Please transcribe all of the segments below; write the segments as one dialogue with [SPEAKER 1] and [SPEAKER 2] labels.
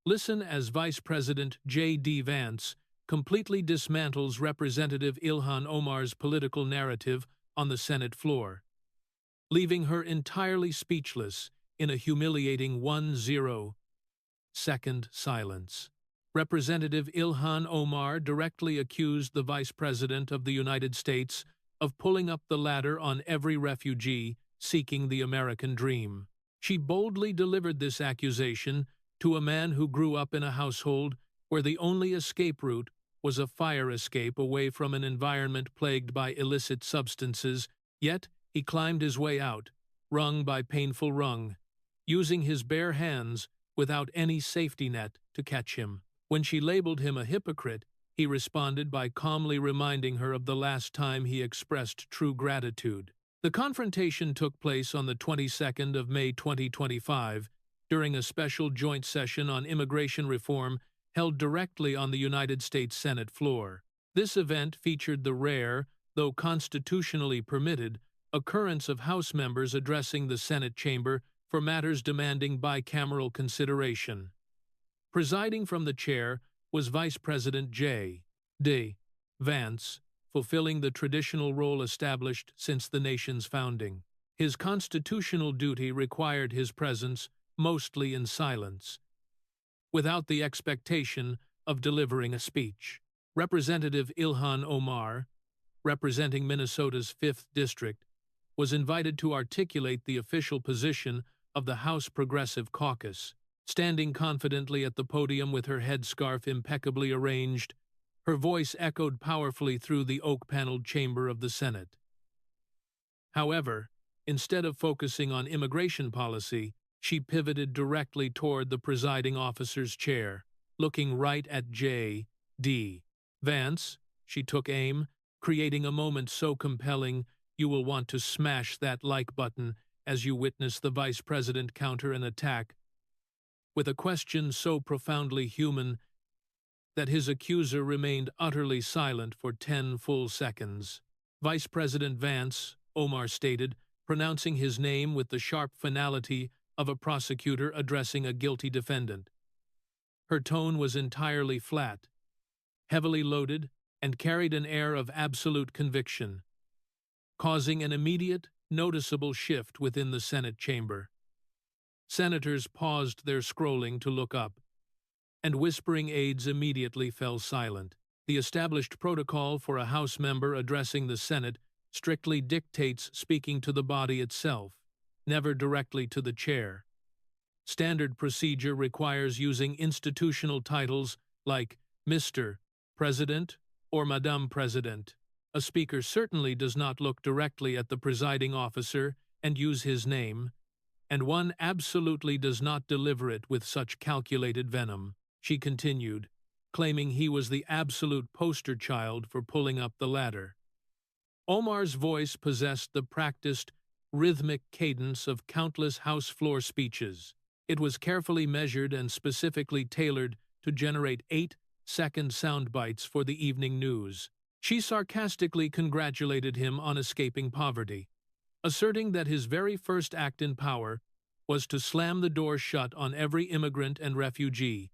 [SPEAKER 1] Listen as Vice President JD Vance completely dismantles Representative Ilhan Omar's political narrative on the Senate floor, leaving her entirely speechless in a humiliating 1-0-second silence. Representative Ilhan Omar directly accused the Vice President of the United States of pulling up the ladder on every refugee seeking the American dream. She boldly delivered this accusation to a man who grew up in a household where the only escape route was a fire escape away from an environment plagued by illicit substances, yet he climbed his way out, rung by painful rung, using his bare hands without any safety net to catch him. When she labeled him a hypocrite, he responded by calmly reminding her of the last time he expressed true gratitude. The confrontation took place on the 22nd of May 2025 during a special joint session on immigration reform held directly on the United States Senate floor. This event featured the rare, though constitutionally permitted, occurrence of House members addressing the Senate chamber for matters demanding bicameral consideration. Presiding from the chair was Vice President JD Vance, fulfilling the traditional role established since the nation's founding. His constitutional duty required his presence mostly in silence, without the expectation of delivering a speech. Representative Ilhan Omar, representing Minnesota's 5th District, was invited to articulate the official position of the House Progressive Caucus. Standing confidently at the podium with her headscarf impeccably arranged, her voice echoed powerfully through the oak-paneled chamber of the Senate. However, instead of focusing on immigration policy, she pivoted directly toward the presiding officer's chair. Looking right at J.D. Vance, she took aim, creating a moment so compelling you will want to smash that like button as you witness the vice president counter an attack with a question so profoundly human that his accuser remained utterly silent for 10 full seconds. Vice President Vance, Omar stated, pronouncing his name with the sharp finality of a prosecutor addressing a guilty defendant. Her tone was entirely flat, heavily loaded, and carried an air of absolute conviction, causing an immediate, noticeable shift within the Senate chamber. Senators paused their scrolling to look up, and whispering aides immediately fell silent. The established protocol for a House member addressing the Senate strictly dictates speaking to the body itself, never directly to the chair. Standard procedure requires using institutional titles like Mr. President or Madame President. A speaker certainly does not look directly at the presiding officer and use his name, and one absolutely does not deliver it with such calculated venom, she continued, claiming he was the absolute poster child for pulling up the ladder. Omar's voice possessed the practiced, rhythmic cadence of countless House floor speeches. It was carefully measured and specifically tailored to generate 8-second sound bites for the evening news. She sarcastically congratulated him on escaping poverty, asserting that his very first act in power was to slam the door shut on every immigrant and refugee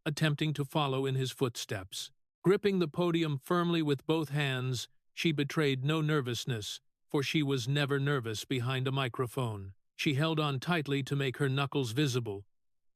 [SPEAKER 1] attempting to follow in his footsteps. Gripping the podium firmly with both hands, she betrayed no nervousness, for she was never nervous behind a microphone. She held on tightly to make her knuckles visible,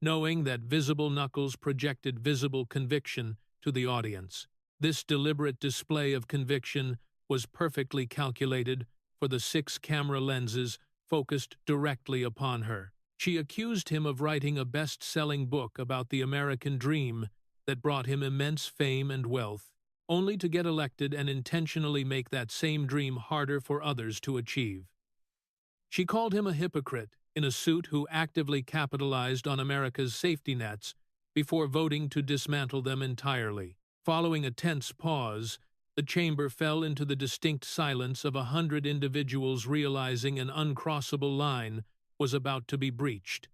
[SPEAKER 1] knowing that visible knuckles projected visible conviction to the audience. This deliberate display of conviction was perfectly calculated for the 6 camera lenses focused directly upon her. She accused him of writing a best-selling book about the American dream that brought him immense fame and wealth, only to get elected and intentionally make that same dream harder for others to achieve. She called him a hypocrite in a suit who actively capitalized on America's safety nets before voting to dismantle them entirely. Following a tense pause, the chamber fell into the distinct silence of 100 individuals realizing an uncrossable line was about to be breached,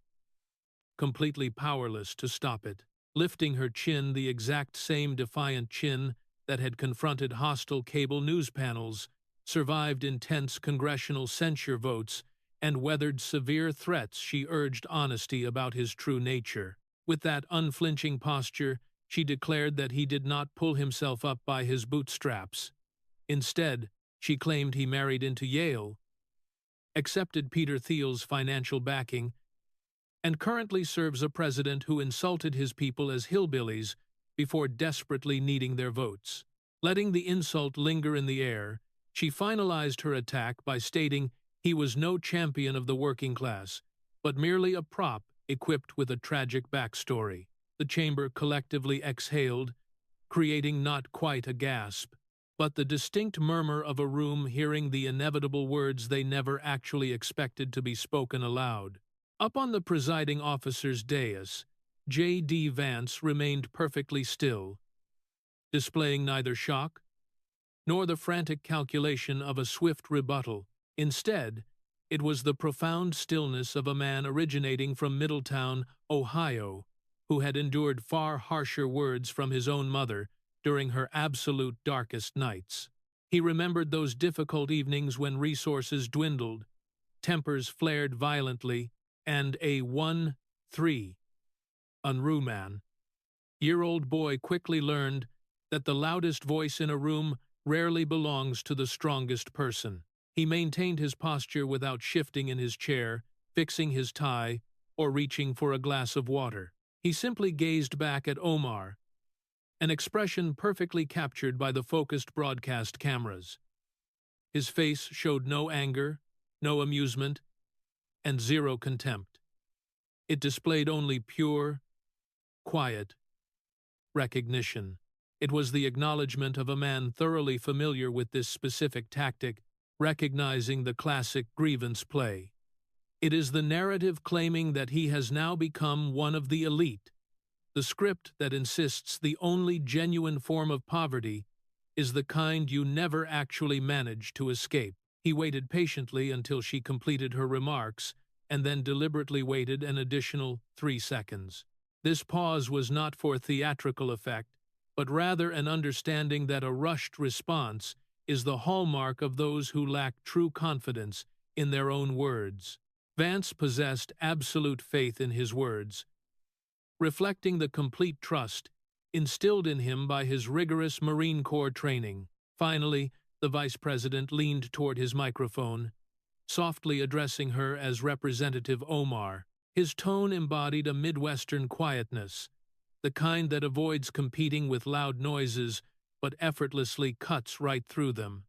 [SPEAKER 1] completely powerless to stop it. Lifting her chin, the exact same defiant chin that had confronted hostile cable news panels, survived intense congressional censure votes, and weathered severe threats, she urged honesty about his true nature. With that unflinching posture, she declared that he did not pull himself up by his bootstraps. Instead, she claimed he married into Yale, accepted Peter Thiel's financial backing, and currently serves a president who insulted his people as hillbillies before desperately needing their votes. Letting the insult linger in the air, she finalized her attack by stating he was no champion of the working class, but merely a prop equipped with a tragic backstory. The chamber collectively exhaled, creating not quite a gasp, but the distinct murmur of a room hearing the inevitable words they never actually expected to be spoken aloud. Up on the presiding officer's dais, JD Vance remained perfectly still, displaying neither shock nor the frantic calculation of a swift rebuttal. Instead, it was the profound stillness of a man originating from Middletown, Ohio, who had endured far harsher words from his own mother during her absolute darkest nights. He remembered those difficult evenings when resources dwindled, tempers flared violently, and a 1-3 unruh year-old boy quickly learned that the loudest voice in a room rarely belongs to the strongest person. He maintained his posture without shifting in his chair, fixing his tie, or reaching for a glass of water. He simply gazed back at Omar, an expression perfectly captured by the focused broadcast cameras. His face showed no anger, no amusement, and zero contempt. It displayed only pure, quiet recognition. It was the acknowledgement of a man thoroughly familiar with this specific tactic, recognizing the classic grievance play. It is the narrative claiming that he has now become one of the elite, the script that insists the only genuine form of poverty is the kind you never actually manage to escape. He waited patiently until she completed her remarks, and then deliberately waited an additional 3 seconds. This pause was not for theatrical effect, but rather an understanding that a rushed response is the hallmark of those who lack true confidence in their own words. Vance possessed absolute faith in his words, reflecting the complete trust instilled in him by his rigorous Marine Corps training. Finally, the vice president leaned toward his microphone, softly addressing her as Representative Omar. His tone embodied a Midwestern quietness, the kind that avoids competing with loud noises but effortlessly cuts right through them.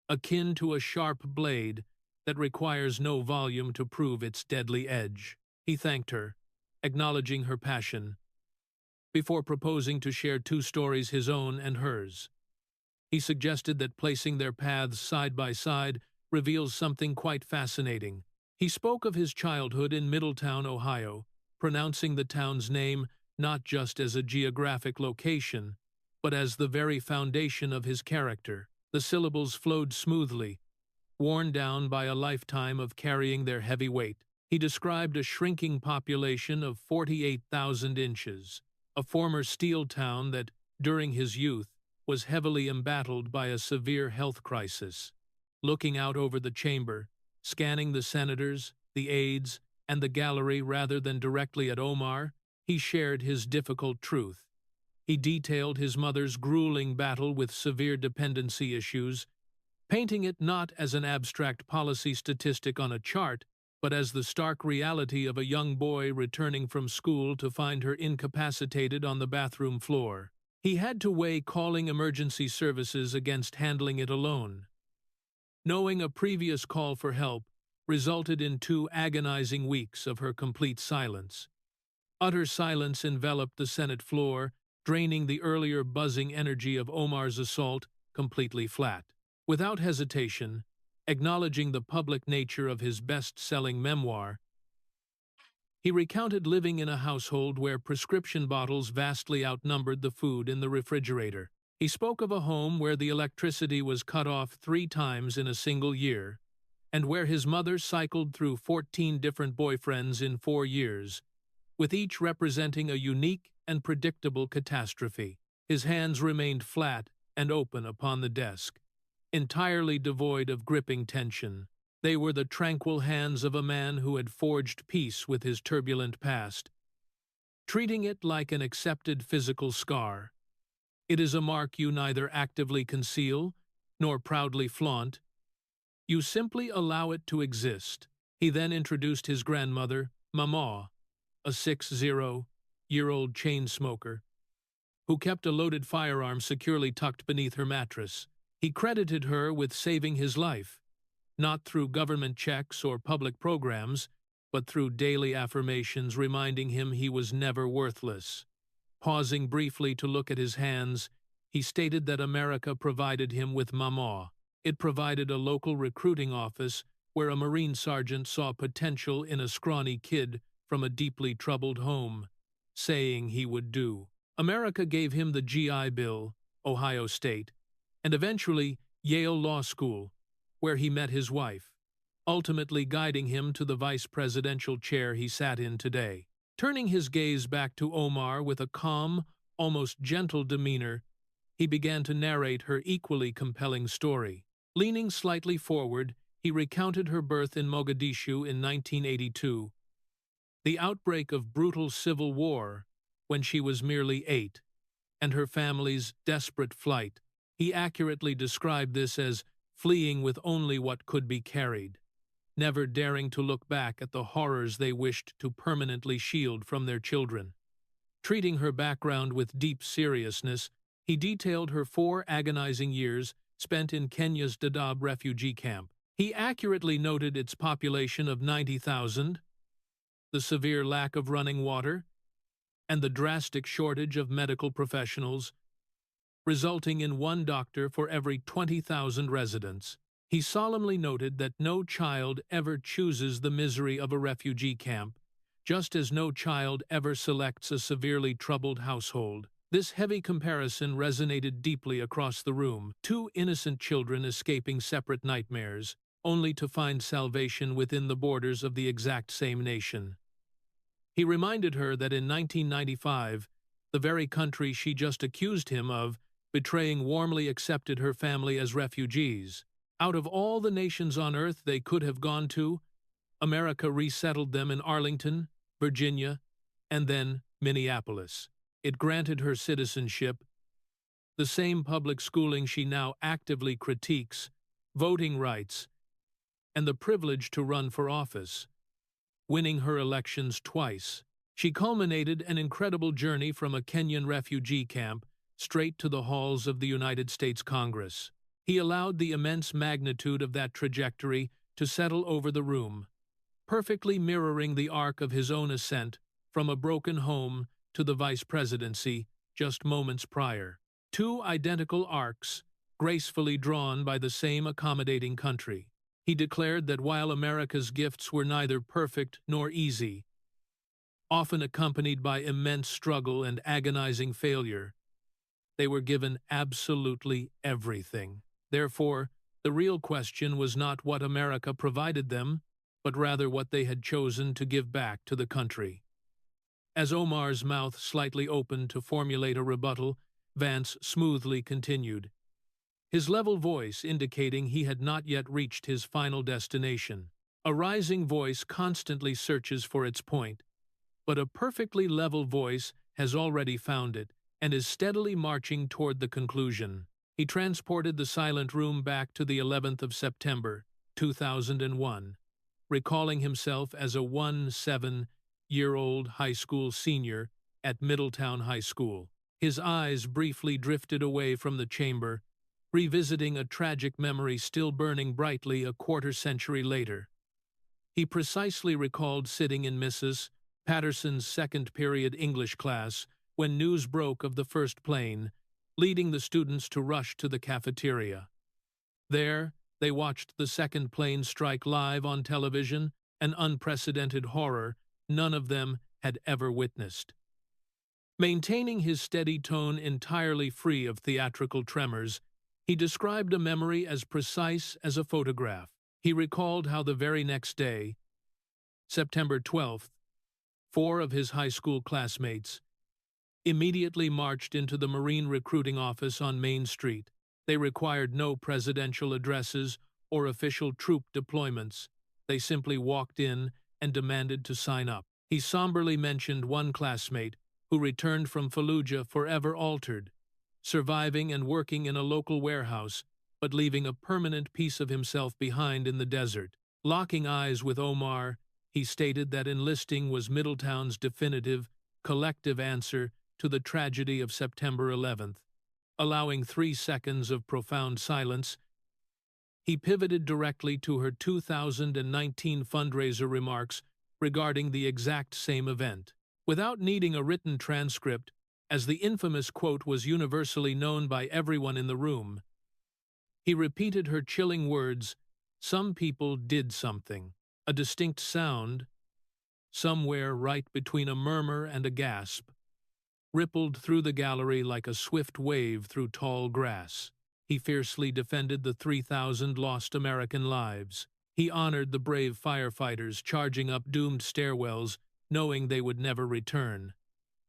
[SPEAKER 1] Akin to a sharp blade that requires no volume to prove its deadly edge. He thanked her, acknowledging her passion, before proposing to share 2 stories, his own and hers. He suggested that placing their paths side by side reveals something quite fascinating. He spoke of his childhood in Middletown, Ohio, pronouncing the town's name not just as a geographic location, but as the very foundation of his character. The syllables flowed smoothly, worn down by a lifetime of carrying their heavy weight. He described a shrinking population of 48,000 inches, a former steel town that, during his youth, was heavily embattled by a severe health crisis. Looking out over the chamber, scanning the senators, the aides, and the gallery rather than directly at Omar, he shared his difficult truth. He detailed his mother's grueling battle with severe dependency issues, painting it not as an abstract policy statistic on a chart, but as the stark reality of a young boy returning from school to find her incapacitated on the bathroom floor. He had to weigh calling emergency services against handling it alone. Knowing a previous call for help resulted in 2 agonizing weeks of her complete silence. Utter silence enveloped the Senate floor, draining the earlier buzzing energy of Omar's assault completely flat. Without hesitation, acknowledging the public nature of his best-selling memoir, he recounted living in a household where prescription bottles vastly outnumbered the food in the refrigerator. He spoke of a home where the electricity was cut off 3 times in a single year, and where his mother cycled through 14 different boyfriends in 4 years, with each representing a unique and predictable catastrophe. His hands remained flat and open upon the desk, entirely devoid of gripping tension. They were the tranquil hands of a man who had forged peace with his turbulent past, treating it like an accepted physical scar. It is a mark you neither actively conceal nor proudly flaunt. You simply allow it to exist. He then introduced his grandmother, Mama, a 60-year-old chain smoker, who kept a loaded firearm securely tucked beneath her mattress. He credited her with saving his life, not through government checks or public programs, but through daily affirmations reminding him he was never worthless. Pausing briefly to look at his hands, he stated that America provided him with Mama. It provided a local recruiting office where a Marine sergeant saw potential in a scrawny kid from a deeply troubled home, saying he would do. America gave him the GI Bill, Ohio State, and eventually Yale Law School, where he met his wife, ultimately guiding him to the vice presidential chair he sat in today. Turning his gaze back to Omar with a calm, almost gentle demeanor, he began to narrate her equally compelling story. Leaning slightly forward, he recounted her birth in Mogadishu in 1982, the outbreak of brutal civil war when she was merely 8, and her family's desperate flight. He accurately described this as fleeing with only what could be carried, never daring to look back at the horrors they wished to permanently shield from their children. Treating her background with deep seriousness, he detailed her 4 agonizing years spent in Kenya's Dadaab refugee camp. He accurately noted its population of 90,000, the severe lack of running water, and the drastic shortage of medical professionals, resulting in 1 doctor for every 20,000 residents. He solemnly noted that no child ever chooses the misery of a refugee camp, just as no child ever selects a severely troubled household. This heavy comparison resonated deeply across the room, 2 innocent children escaping separate nightmares, only to find salvation within the borders of the exact same nation. He reminded her that in 1995, the very country she just accused him of betraying warmly accepted her family as refugees. Out of all the nations on earth they could have gone to, America resettled them in Arlington, Virginia, and then Minneapolis. It granted her citizenship, the same public schooling she now actively critiques, voting rights, and the privilege to run for office. Winning her elections twice, she culminated an incredible journey from a Kenyan refugee camp straight to the halls of the United States Congress. He allowed the immense magnitude of that trajectory to settle over the room, perfectly mirroring the arc of his own ascent from a broken home to the vice presidency just moments prior. 2 identical arcs, gracefully drawn by the same accommodating country. He declared that while America's gifts were neither perfect nor easy, often accompanied by immense struggle and agonizing failure, they were given absolutely everything. Therefore, the real question was not what America provided them, but rather what they had chosen to give back to the country. As Omar's mouth slightly opened to formulate a rebuttal, Vance smoothly continued, his level voice indicating he had not yet reached his final destination. A rising voice constantly searches for its point, but a perfectly level voice has already found it and is steadily marching toward the conclusion. He transported the silent room back to the 11th of September, 2001, recalling himself as a 17-year-old high school senior at Middletown High School. His eyes briefly drifted away from the chamber, revisiting a tragic memory still burning brightly a quarter-century later. He precisely recalled sitting in Mrs. Patterson's second-period English class when news broke of the first plane, leading the students to rush to the cafeteria. There, they watched the second plane strike live on television, an unprecedented horror none of them had ever witnessed. Maintaining his steady tone entirely free of theatrical tremors, he described a memory as precise as a photograph. He recalled how the very next day, September 12th, 4 of his high school classmates immediately marched into the Marine recruiting office on Main Street. They required no presidential addresses or official troop deployments. They simply walked in and demanded to sign up. He somberly mentioned one classmate who returned from Fallujah forever altered, surviving and working in a local warehouse, but leaving a permanent piece of himself behind in the desert. Locking eyes with Omar, he stated that enlisting was Middletown's definitive, collective answer to the tragedy of September 11th. Allowing 3 seconds of profound silence, he pivoted directly to her 2019 fundraiser remarks regarding the exact same event. Without needing a written transcript, as the infamous quote was universally known by everyone in the room, he repeated her chilling words, "Some people did something." A distinct sound, somewhere right between a murmur and a gasp, rippled through the gallery like a swift wave through tall grass. He fiercely defended the 3,000 lost American lives. He honored the brave firefighters charging up doomed stairwells, knowing they would never return.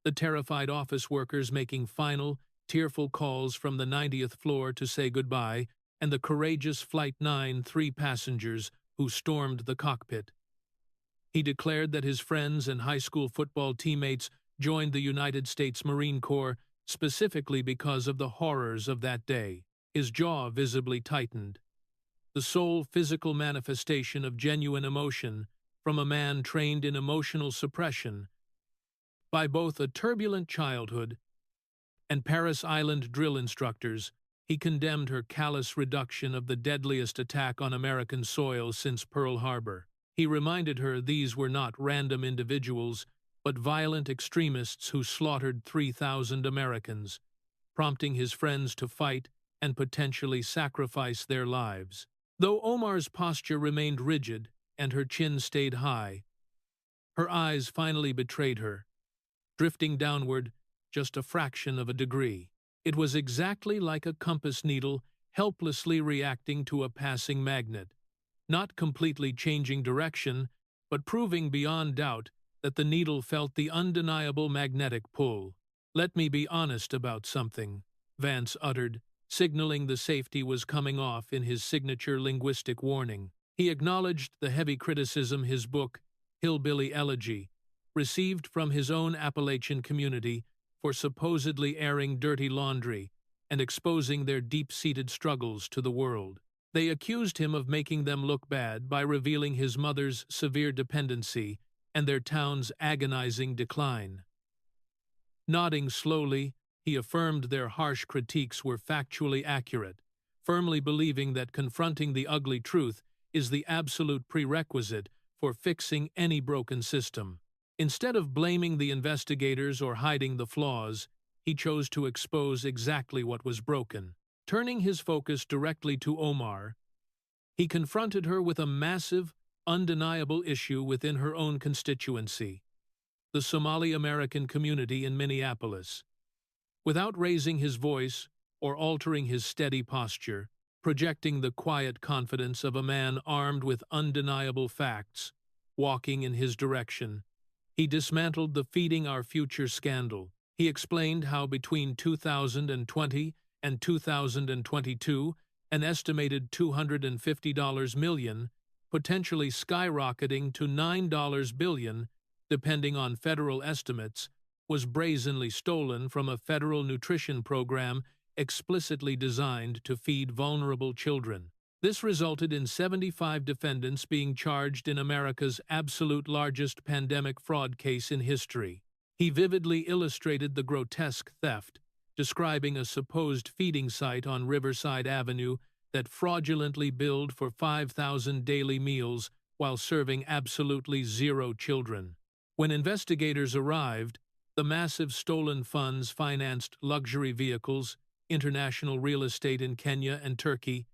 [SPEAKER 1] The terrified office workers making final, tearful calls from the 90th floor to say goodbye, and the courageous Flight 9 3 passengers who stormed the cockpit. He declared that his friends and high school football teammates joined the United States Marine Corps specifically because of the horrors of that day. His jaw visibly tightened, the sole physical manifestation of genuine emotion from a man trained in emotional suppression by both a turbulent childhood and Paris Island drill instructors. He condemned her callous reduction of the deadliest attack on American soil since Pearl Harbor. He reminded her these were not random individuals, but violent extremists who slaughtered 3,000 Americans, prompting his friends to fight and potentially sacrifice their lives. Though Omar's posture remained rigid and her chin stayed high, her eyes finally betrayed her, drifting downward just a fraction of a degree. It was exactly like a compass needle helplessly reacting to a passing magnet, not completely changing direction, but proving beyond doubt that the needle felt the undeniable magnetic pull. "Let me be honest about something," Vance uttered, signaling the safety was coming off in his signature linguistic warning. He acknowledged the heavy criticism his book, Hillbilly Elegy, received from his own Appalachian community for supposedly airing dirty laundry and exposing their deep-seated struggles to the world. They accused him of making them look bad by revealing his mother's severe dependency and their town's agonizing decline. Nodding slowly, he affirmed their harsh critiques were factually accurate, firmly believing that confronting the ugly truth is the absolute prerequisite for fixing any broken system. Instead of blaming the investigators or hiding the flaws, he chose to expose exactly what was broken. Turning his focus directly to Omar, he confronted her with a massive, undeniable issue within her own constituency, the Somali-American community in Minneapolis. Without raising his voice or altering his steady posture, projecting the quiet confidence of a man armed with undeniable facts, walking in his direction, he dismantled the Feeding Our Future scandal. He explained how between 2020 and 2022, an estimated $250 million, potentially skyrocketing to $9 billion, depending on federal estimates, was brazenly stolen from a federal nutrition program explicitly designed to feed vulnerable children. This resulted in 75 defendants being charged in America's absolute largest pandemic fraud case in history. He vividly illustrated the grotesque theft, describing a supposed feeding site on Riverside Avenue that fraudulently billed for 5,000 daily meals while serving absolutely zero children. When investigators arrived, the massive stolen funds financed luxury vehicles, international real estate in Kenya and Turkey,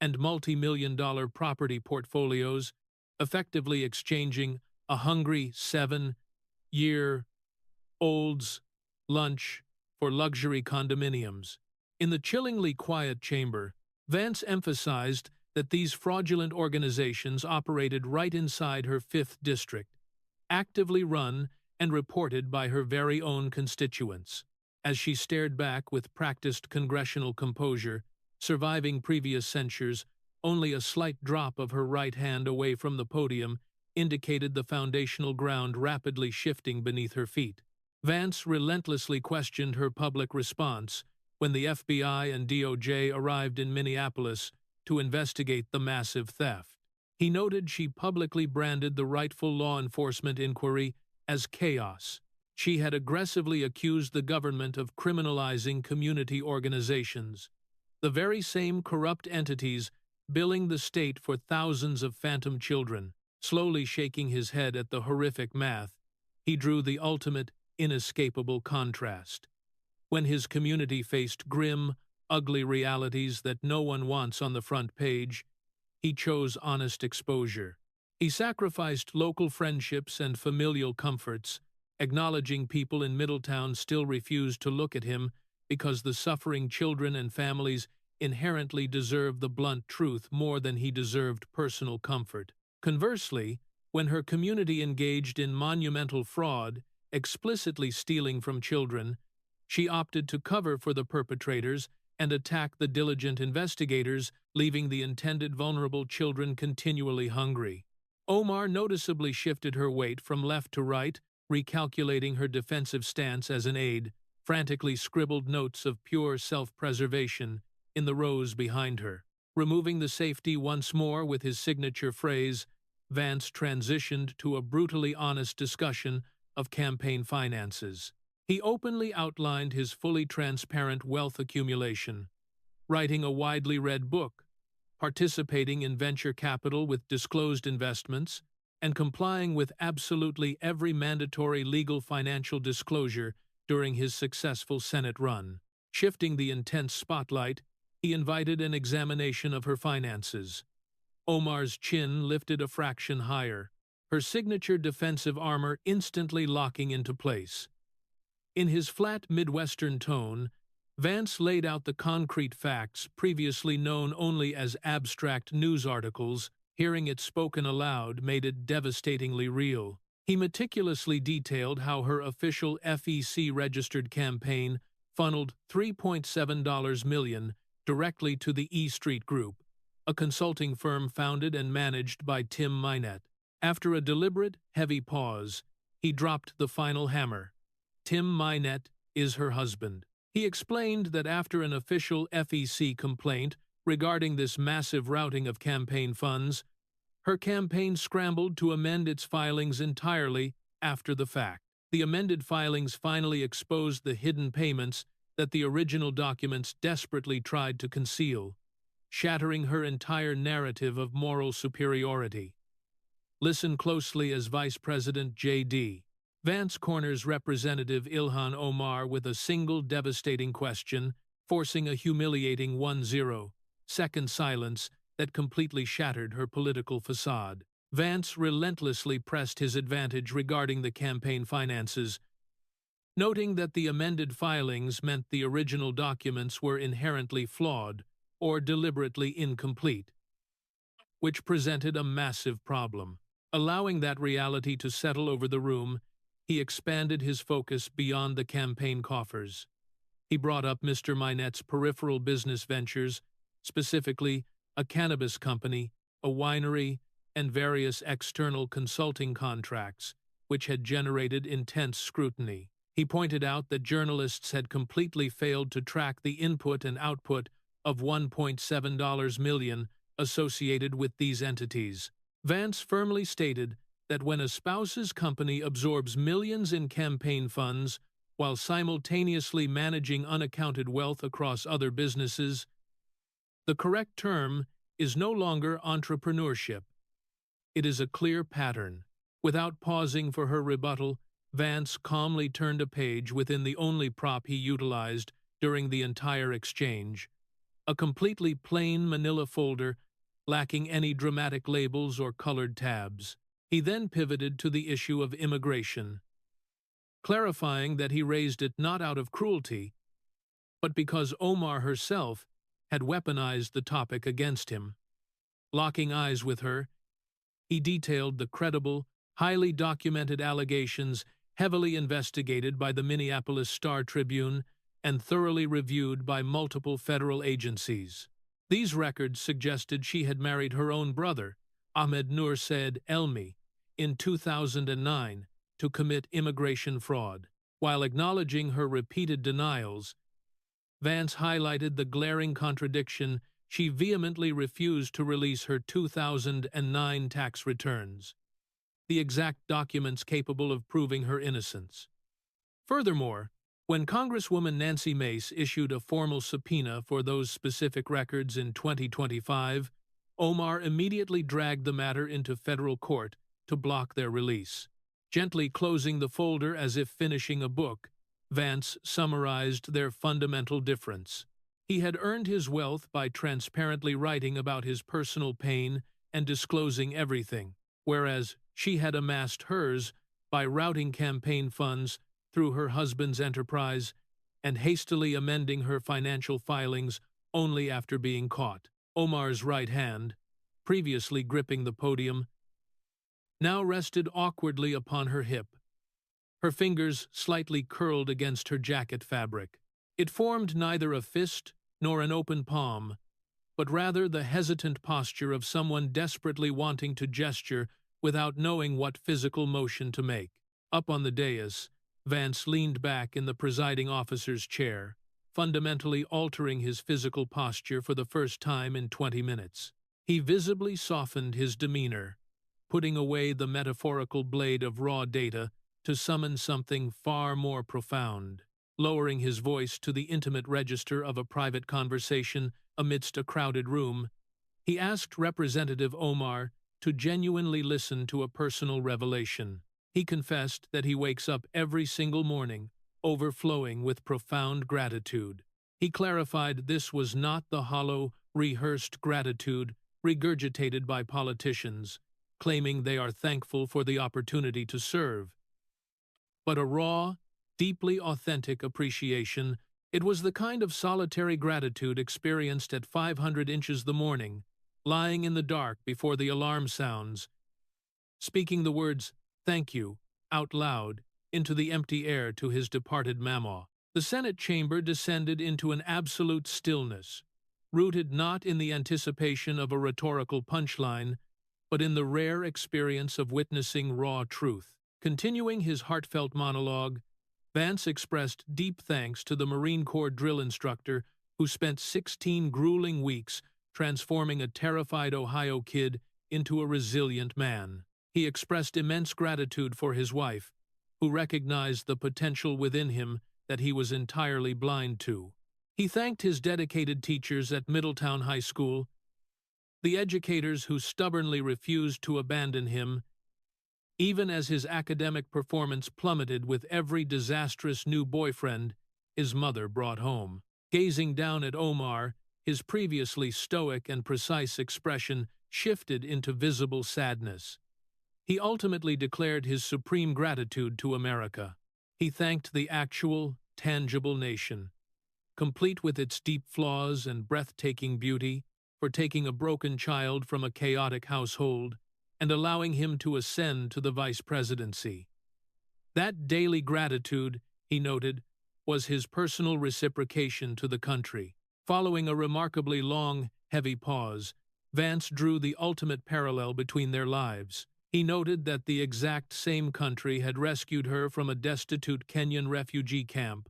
[SPEAKER 1] and multi-million-dollar property portfolios, effectively exchanging a hungry 7-year-old's lunch for luxury condominiums. In the chillingly quiet chamber, Vance emphasized that these fraudulent organizations operated right inside her 5th district, actively run and reported by her very own constituents. As she stared back with practiced congressional composure, surviving previous censures, only a slight drop of her right hand away from the podium indicated the foundational ground rapidly shifting beneath her feet. Vance relentlessly questioned her public response when the FBI and DOJ arrived in Minneapolis to investigate the massive theft. He noted she publicly branded the rightful law enforcement inquiry as chaos. She had aggressively accused the government of criminalizing community organizations, the very same corrupt entities billing the state for thousands of phantom children. Slowly shaking his head at the horrific math, he drew the ultimate, inescapable contrast. When his community faced grim, ugly realities that no one wants on the front page, he chose honest exposure. He sacrificed local friendships and familial comforts, acknowledging people in Middletown still refused to look at him because the suffering children and families inherently deserved the blunt truth more than he deserved personal comfort. Conversely, when her community engaged in monumental fraud, explicitly stealing from children, she opted to cover for the perpetrators and attack the diligent investigators, leaving the intended vulnerable children continually hungry. Omar noticeably shifted her weight from left to right, recalculating her defensive stance as an aide, frantically scribbled notes of pure self-preservation in the rows behind her. Removing the safety once more with his signature phrase, Vance transitioned to a brutally honest discussion of campaign finances. He openly outlined his fully transparent wealth accumulation, writing a widely read book, participating in venture capital with disclosed investments, and complying with absolutely every mandatory legal financial disclosure during his successful Senate run. Shifting the intense spotlight, he invited an examination of her finances. Omar's chin lifted a fraction higher, her signature defensive armor instantly locking into place. In his flat Midwestern tone, Vance laid out the concrete facts previously known only as abstract news articles. Hearing it spoken aloud made it devastatingly real. He meticulously detailed how her official FEC-registered campaign funneled $3.7 million directly to the E Street Group, a consulting firm founded and managed by Tim Minette. After a deliberate, heavy pause, he dropped the final hammer. Tim Minette is her husband. He explained that after an official FEC complaint regarding this massive routing of campaign funds, her campaign scrambled to amend its filings entirely after the fact. The amended filings finally exposed the hidden payments that the original documents desperately tried to conceal, shattering her entire narrative of moral superiority. Listen closely as Vice President JD Vance corners Representative Ilhan Omar with a single devastating question, forcing a humiliating 1-0-second silence that completely shattered her political facade. Vance relentlessly pressed his advantage regarding the campaign finances, noting that the amended filings meant the original documents were inherently flawed or deliberately incomplete, which presented a massive problem. Allowing that reality to settle over the room, he expanded his focus beyond the campaign coffers. He brought up Mr. Minette's peripheral business ventures, specifically a cannabis company, a winery, and various external consulting contracts, which had generated intense scrutiny. He pointed out that journalists had completely failed to track the input and output of $1.7 million associated with these entities. Vance firmly stated that when a spouse's company absorbs millions in campaign funds while simultaneously managing unaccounted wealth across other businesses, the correct term is no longer entrepreneurship. It is a clear pattern. Without pausing for her rebuttal, Vance calmly turned a page within the only prop he utilized during the entire exchange, a completely plain manila folder lacking any dramatic labels or colored tabs. He then pivoted to the issue of immigration, clarifying that he raised it not out of cruelty, but because Omar herself had weaponized the topic against him. Locking eyes with her, he detailed the credible, highly documented allegations heavily investigated by the Minneapolis Star-Tribune and thoroughly reviewed by multiple federal agencies. These records suggested she had married her own brother, Ahmed Nur Said Elmi, in 2009 to commit immigration fraud. While acknowledging her repeated denials, Vance highlighted the glaring contradiction. She vehemently refused to release her 2009 tax returns, the exact documents capable of proving her innocence. Furthermore, when Congresswoman Nancy Mace issued a formal subpoena for those specific records in 2025, Omar immediately dragged the matter into federal court to block their release. Gently closing the folder as if finishing a book, Vance summarized their fundamental difference. He had earned his wealth by transparently writing about his personal pain and disclosing everything, whereas she had amassed hers by routing campaign funds through her husband's enterprise and hastily amending her financial filings only after being caught. Omar's right hand, previously gripping the podium, now rested awkwardly upon her hip, her fingers slightly curled against her jacket fabric. It formed neither a fist nor an open palm, but rather the hesitant posture of someone desperately wanting to gesture without knowing what physical motion to make. Up on the dais, Vance leaned back in the presiding officer's chair, fundamentally altering his physical posture for the first time in 20 minutes. He visibly softened his demeanor, putting away the metaphorical blade of raw data to summon something far more profound. Lowering his voice to the intimate register of a private conversation amidst a crowded room, he asked Representative Omar to genuinely listen to a personal revelation. He confessed that he wakes up every single morning, overflowing with profound gratitude. He clarified this was not the hollow, rehearsed gratitude regurgitated by politicians, claiming they are thankful for the opportunity to serve, but a raw, deeply authentic appreciation. It was the kind of solitary gratitude experienced at 500 inches the morning, lying in the dark before the alarm sounds, speaking the words, "Thank you," out loud, into the empty air to his departed mamaw. The Senate chamber descended into an absolute stillness, rooted not in the anticipation of a rhetorical punchline, but in the rare experience of witnessing raw truth. Continuing his heartfelt monologue, Vance expressed deep thanks to the Marine Corps drill instructor who spent 16 grueling weeks transforming a terrified Ohio kid into a resilient man. He expressed immense gratitude for his wife, who recognized the potential within him that he was entirely blind to. He thanked his dedicated teachers at Middletown High School, the educators who stubbornly refused to abandon him, even as his academic performance plummeted with every disastrous new boyfriend his mother brought home. Gazing down at Omar, his previously stoic and precise expression shifted into visible sadness. He ultimately declared his supreme gratitude to America. He thanked the actual, tangible nation, complete with its deep flaws and breathtaking beauty, for taking a broken child from a chaotic household and allowing him to ascend to the vice presidency. That daily gratitude, he noted, was his personal reciprocation to the country. Following a remarkably long, heavy pause, Vance drew the ultimate parallel between their lives. He noted that the exact same country had rescued her from a destitute Kenyan refugee camp,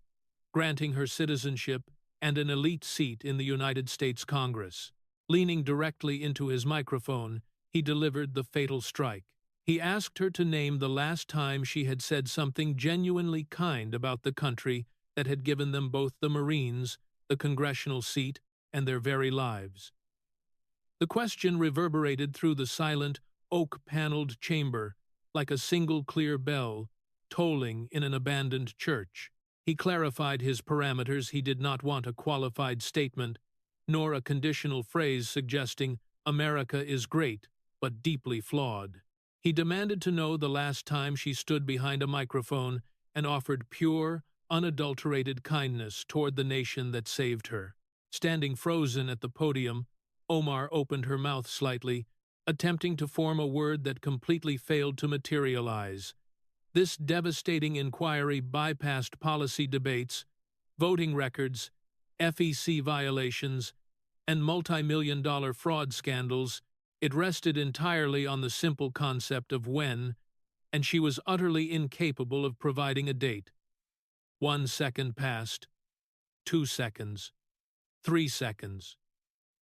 [SPEAKER 1] granting her citizenship and an elite seat in the United States Congress. Leaning directly into his microphone, he delivered the fatal strike. He asked her to name the last time she had said something genuinely kind about the country that had given them both the Marines, the congressional seat, and their very lives. The question reverberated through the silent, oak-paneled chamber like a single clear bell tolling in an abandoned church. He clarified his parameters. He did not want a qualified statement, nor a conditional phrase suggesting America is great, but deeply flawed. He demanded to know the last time she stood behind a microphone and offered pure, unadulterated kindness toward the nation that saved her. Standing frozen at the podium, Omar opened her mouth slightly, attempting to form a word that completely failed to materialize. This devastating inquiry bypassed policy debates, voting records, FEC violations, and multi-million-dollar fraud scandals. It rested entirely on the simple concept of when, and she was utterly incapable of providing a date. 1 second passed, 2 seconds, 3 seconds,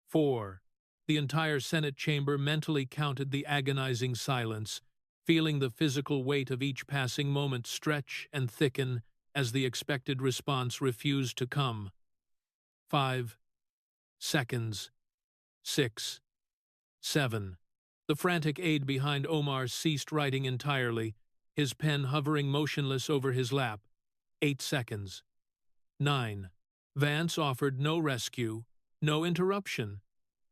[SPEAKER 1] 4. The entire Senate chamber mentally counted the agonizing silence, feeling the physical weight of each passing moment stretch and thicken as the expected response refused to come. 5 seconds, 6, 7. The frantic aide behind Omar ceased writing entirely, his pen hovering motionless over his lap. 8 seconds. 9. Vance offered no rescue, no interruption,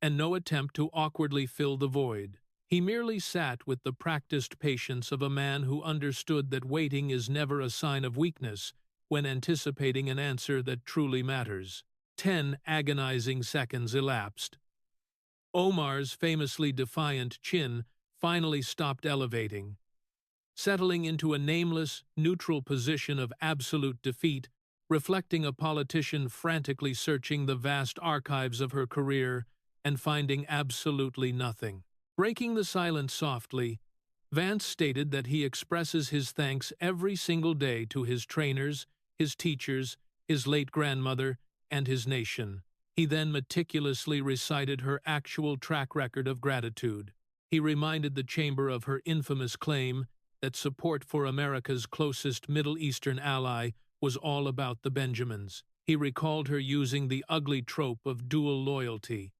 [SPEAKER 1] and no attempt to awkwardly fill the void. He merely sat with the practiced patience of a man who understood that waiting is never a sign of weakness when anticipating an answer that truly matters. 10 agonizing seconds elapsed. Omar's famously defiant chin finally stopped elevating. Settling into a nameless, neutral position of absolute defeat, reflecting a politician frantically searching the vast archives of her career and finding absolutely nothing. Breaking the silence softly, Vance stated that he expresses his thanks every single day to his trainers, his teachers, his late grandmother, and his nation. He then meticulously recited her actual track record of gratitude. He reminded the chamber of her infamous claim that support for America's closest Middle Eastern ally was all about the Benjamins. He recalled her using the ugly trope of dual loyalty,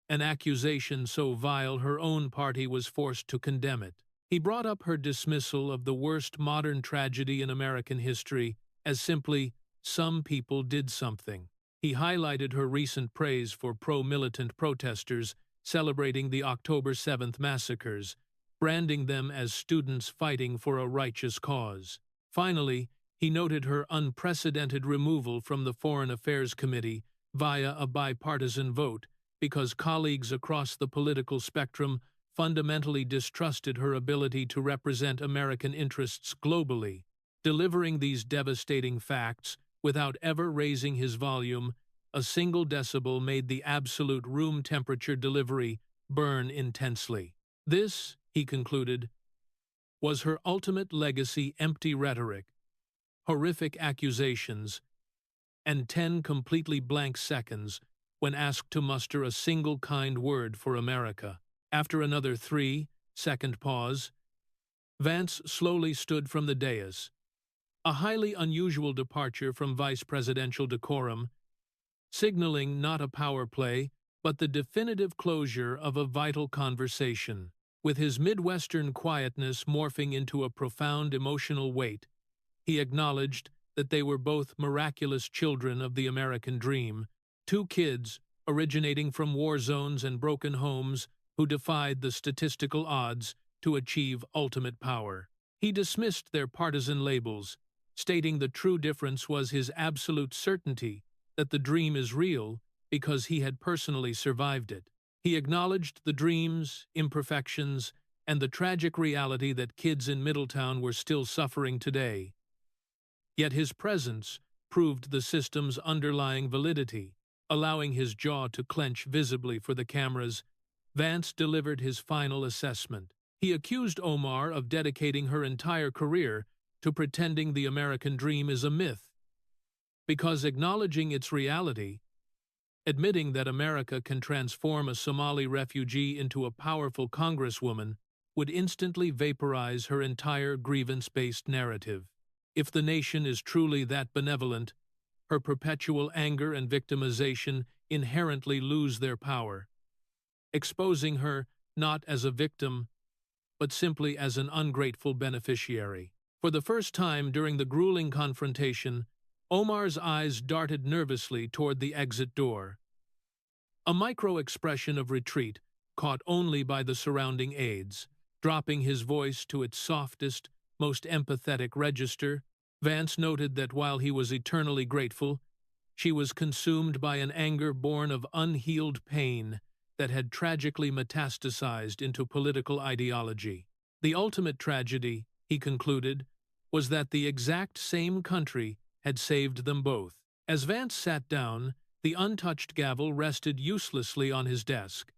[SPEAKER 1] an accusation so vile her own party was forced to condemn it. He brought up her dismissal of the worst modern tragedy in American history as simply, "Some people did something." He highlighted her recent praise for pro-militant protesters celebrating the October 7th massacres, branding them as students fighting for a righteous cause. Finally, he noted her unprecedented removal from the Foreign Affairs Committee via a bipartisan vote because colleagues across the political spectrum fundamentally distrusted her ability to represent American interests globally. Delivering these devastating facts without ever raising his volume, a single decibel made the absolute room temperature delivery burn intensely. This, he concluded, was her ultimate legacy: empty rhetoric, horrific accusations, and 10 completely blank seconds when asked to muster a single kind word for America. After another 3-second pause, Vance slowly stood from the dais, a highly unusual departure from vice presidential decorum, signaling not a power play, but the definitive closure of a vital conversation. With his Midwestern quietness morphing into a profound emotional weight, he acknowledged that they were both miraculous children of the American dream, 2 kids originating from war zones and broken homes who defied the statistical odds to achieve ultimate power. He dismissed their partisan labels, stating the true difference was his absolute certainty that the dream is real because he had personally survived it. He acknowledged the dreams, imperfections, and the tragic reality that kids in Middletown were still suffering today. Yet his presence proved the system's underlying validity. Allowing his jaw to clench visibly for the cameras, Vance delivered his final assessment. He accused Omar of dedicating her entire career to pretending the American dream is a myth, because acknowledging its reality, admitting that America can transform a Somali refugee into a powerful congresswoman, would instantly vaporize her entire grievance-based narrative. If the nation is truly that benevolent, her perpetual anger and victimization inherently lose their power, exposing her not as a victim, but simply as an ungrateful beneficiary. For the first time during the grueling confrontation, Omar's eyes darted nervously toward the exit door, a micro-expression of retreat caught only by the surrounding aides. Dropping his voice to its softest, most empathetic register, Vance noted that while he was eternally grateful, she was consumed by an anger born of unhealed pain that had tragically metastasized into political ideology. The ultimate tragedy, he concluded, was that the exact same country had saved them both. As Vance sat down, the untouched gavel rested uselessly on his desk,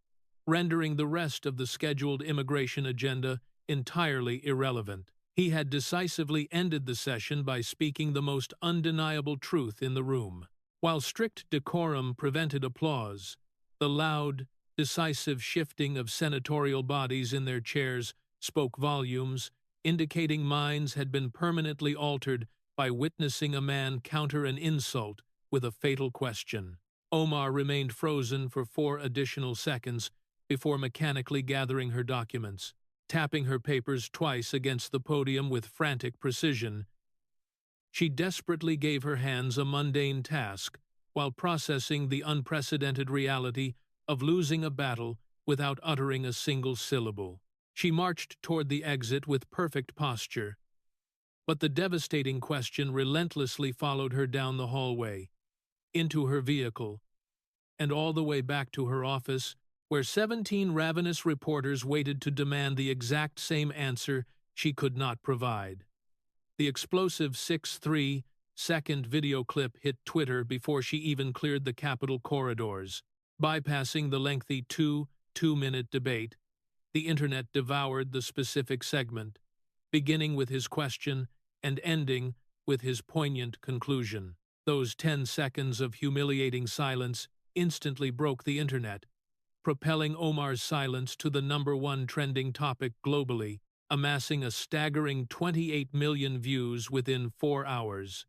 [SPEAKER 1] rendering the rest of the scheduled immigration agenda entirely irrelevant. He had decisively ended the session by speaking the most undeniable truth in the room. While strict decorum prevented applause, the loud, decisive shifting of senatorial bodies in their chairs spoke volumes, indicating minds had been permanently altered by witnessing a man counter an insult with a fatal question. Omar remained frozen for 4 additional seconds before mechanically gathering her documents. Tapping her papers twice against the podium with frantic precision, she desperately gave her hands a mundane task while processing the unprecedented reality of losing a battle without uttering a single syllable. She marched toward the exit with perfect posture, but the devastating question relentlessly followed her down the hallway, into her vehicle, and all the way back to her office, where 17 ravenous reporters waited to demand the exact same answer she could not provide. The explosive 6.3-second video clip hit Twitter before she even cleared the Capitol corridors. Bypassing the lengthy 2-minute debate, the internet devoured the specific segment, beginning with his question and ending with his poignant conclusion. Those 10 seconds of humiliating silence instantly broke the internet, propelling Omar's silence to the #1 trending topic globally, amassing a staggering 28 million views within 4 hours.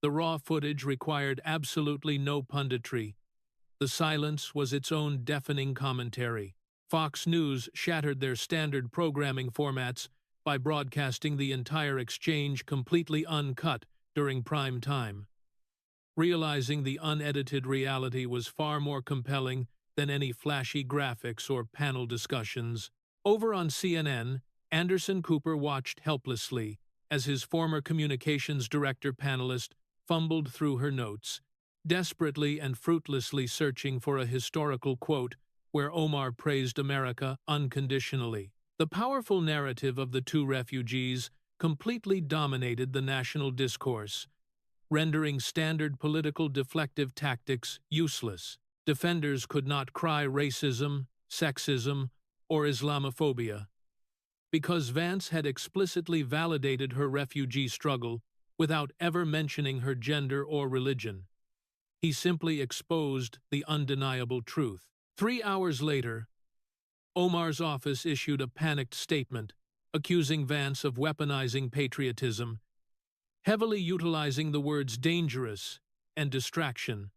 [SPEAKER 1] The raw footage required absolutely no punditry. The silence was its own deafening commentary. Fox News shattered their standard programming formats by broadcasting the entire exchange completely uncut during prime time. Realizing the unedited reality was far more compelling than any flashy graphics or panel discussions, over on CNN, Anderson Cooper watched helplessly as his former communications director panelist fumbled through her notes, desperately and fruitlessly searching for a historical quote where Omar praised America unconditionally. The powerful narrative of the 2 refugees completely dominated the national discourse, rendering standard political deflective tactics useless. Defenders could not cry racism, sexism, or Islamophobia, because Vance had explicitly validated her refugee struggle without ever mentioning her gender or religion. He simply exposed the undeniable truth. 3 hours later, Omar's office issued a panicked statement accusing Vance of weaponizing patriotism, heavily utilizing the words dangerous and distraction,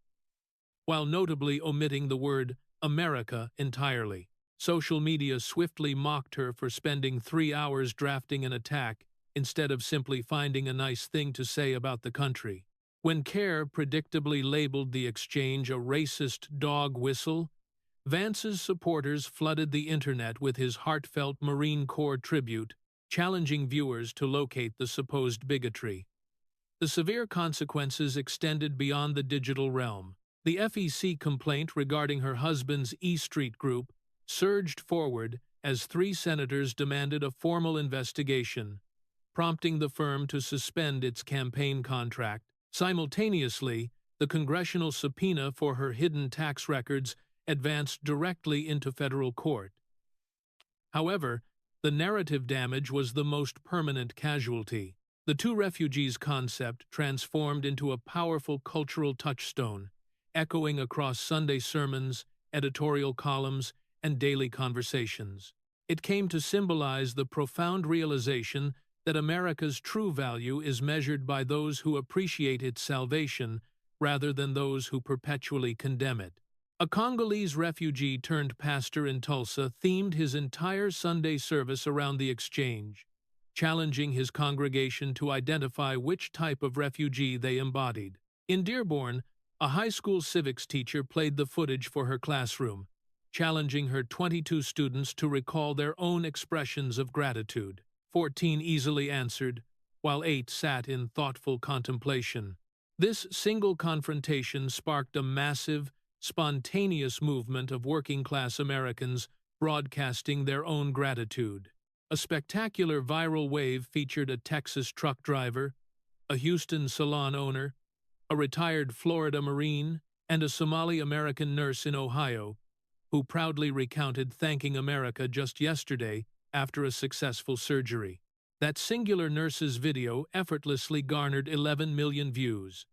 [SPEAKER 1] while notably omitting the word America entirely. Social media swiftly mocked her for spending 3 hours drafting an attack instead of simply finding a nice thing to say about the country. When CARE predictably labeled the exchange a racist dog whistle, Vance's supporters flooded the internet with his heartfelt Marine Corps tribute, challenging viewers to locate the supposed bigotry. The severe consequences extended beyond the digital realm. The FEC complaint regarding her husband's E Street group surged forward as 3 senators demanded a formal investigation, prompting the firm to suspend its campaign contract. Simultaneously, the congressional subpoena for her hidden tax records advanced directly into federal court. However, the narrative damage was the most permanent casualty. The 2 refugees concept transformed into a powerful cultural touchstone, echoing across Sunday sermons, editorial columns, and daily conversations. It came to symbolize the profound realization that America's true value is measured by those who appreciate its salvation rather than those who perpetually condemn it. A Congolese refugee turned pastor in Tulsa themed his entire Sunday service around the exchange, challenging his congregation to identify which type of refugee they embodied. In Dearborn, a high school civics teacher played the footage for her classroom, challenging her 22 students to recall their own expressions of gratitude. 14 easily answered, while 8 sat in thoughtful contemplation. This single confrontation sparked a massive, spontaneous movement of working-class Americans broadcasting their own gratitude. A spectacular viral wave featured a Texas truck driver, a Houston salon owner, a retired Florida Marine, and a Somali-American nurse in Ohio, who proudly recounted thanking America just yesterday after a successful surgery. That singular nurse's video effortlessly garnered 11 million views.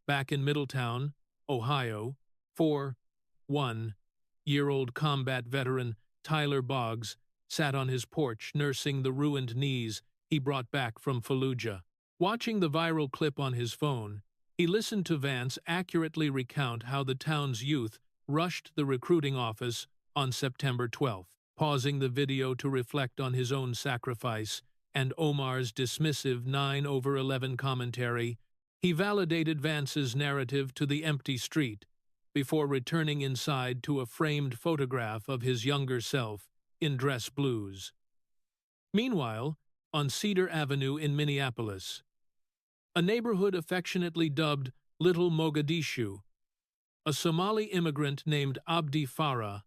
[SPEAKER 1] Back in Middletown, Ohio, 4-1-year-old combat veteran Tyler Boggs sat on his porch nursing the ruined knees he brought back from Fallujah. Watching the viral clip on his phone, he listened to Vance accurately recount how the town's youth rushed the recruiting office on September 12th. Pausing the video to reflect on his own sacrifice and Omar's dismissive 9/11 commentary, he validated Vance's narrative to the empty street before returning inside to a framed photograph of his younger self in dress blues. Meanwhile, on Cedar Avenue in Minneapolis, a neighborhood affectionately dubbed Little Mogadishu, a Somali immigrant named Abdi Farah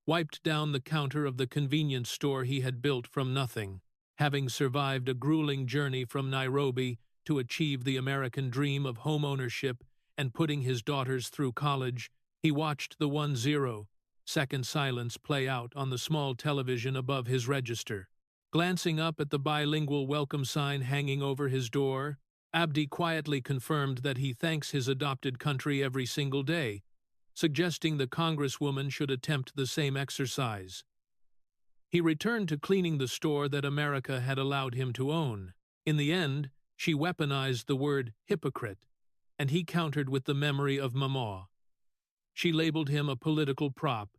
[SPEAKER 1] wiped down the counter of the convenience store he had built from nothing. Having survived a grueling journey from Nairobi to achieve the American dream of home ownership and putting his daughters through college, he watched the 1-0-second silence play out on the small television above his register. Glancing up at the bilingual welcome sign hanging over his door, Abdi quietly confirmed that he thanks his adopted country every single day, suggesting the Congresswoman should attempt the same exercise. He returned to cleaning the store that America had allowed him to own. In the end, she weaponized the word hypocrite, and he countered with the memory of Mama. She labeled him a political prop,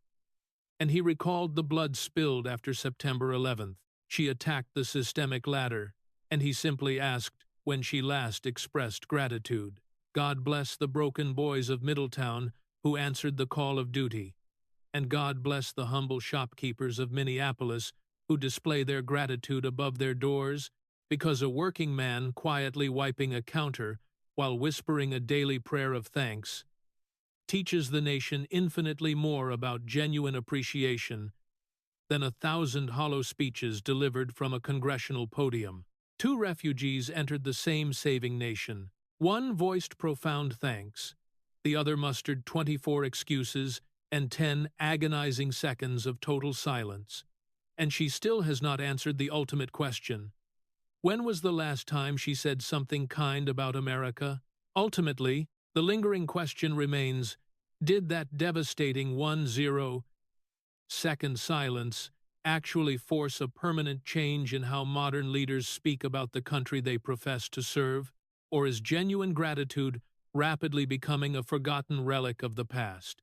[SPEAKER 1] and he recalled the blood spilled after September 11th. She attacked the systemic ladder, and he simply asked when she last expressed gratitude. God bless the broken boys of Middletown who answered the call of duty, and God bless the humble shopkeepers of Minneapolis who display their gratitude above their doors, because a working man quietly wiping a counter while whispering a daily prayer of thanks teaches the nation infinitely more about genuine appreciation than 1,000 hollow speeches delivered from a congressional podium. 2 refugees entered the same saving nation. One voiced profound thanks. The other mustered 24 excuses and 10 agonizing seconds of total silence. And she still has not answered the ultimate question. When was the last time she said something kind about America? Ultimately, the lingering question remains, did that devastating 1-0-second silence actually force a permanent change in how modern leaders speak about the country they profess to serve? Or is genuine gratitude rapidly becoming a forgotten relic of the past?